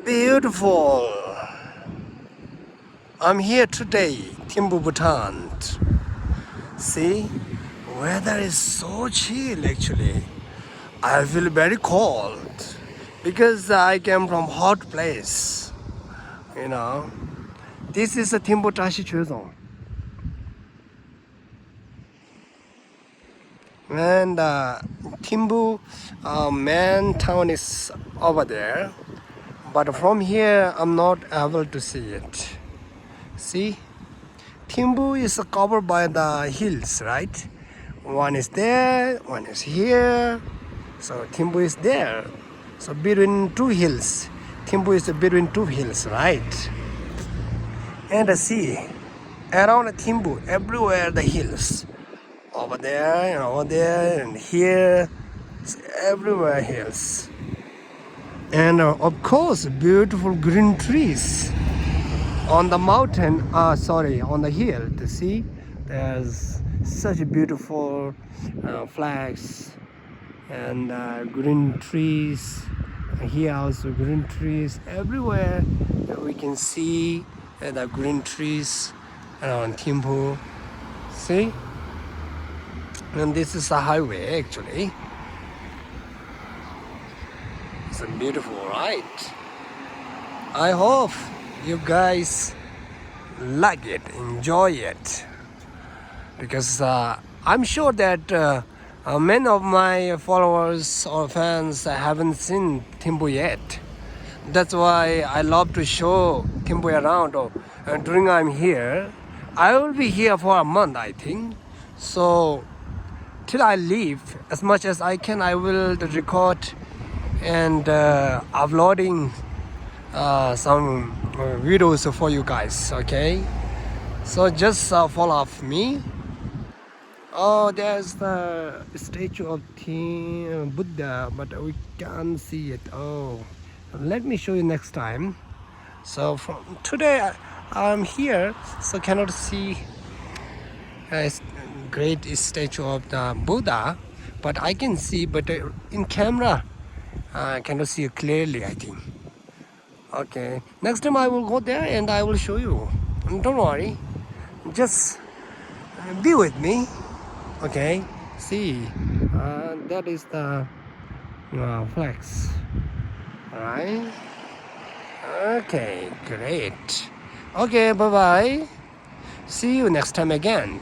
beautiful. I'm here today, Thimphu, Bhutan. See, weather is so chill actually. I feel very cold because I came from hot place. You know, this is a Thimphu Tashi Chuzong. And Thimphu main town is over there. But from here, I'm not able to see it. See, Thimphu is covered by the hills, right? One is there, one is here. So Thimphu is there. So between two hills, Thimphu is between two hills, right? And see, around Thimphu, everywhere the hills. Over there and over there and here, it's everywhere hills. And of course, beautiful green trees. On the mountain, on the hill, to see, there's such beautiful flags and green trees. Here also green trees everywhere. We can see the green trees around Thimphu. See, and this is a highway actually. It's a beautiful ride. I hope you guys like it, enjoy it, because I'm sure that many of my followers or fans haven't seen Thimphu yet. That's why I love to show Thimphu around. During I'm here, I will be here for a month, I think. So till I leave, as much as I can, I will record and uploading some videos for you guys. Okay, so just follow up me. Oh, there's the statue of Buddha, but we can't see it. Oh, let me show you next time. So from today I'm here, so cannot see a great statue of the Buddha, but I can see, but in camera I cannot see it clearly, I think. Okay, next time I will go there and I will show you. And don't worry, just be with me. Okay, see, that is the flags. Alright, okay, great. Okay, bye bye. See you next time again.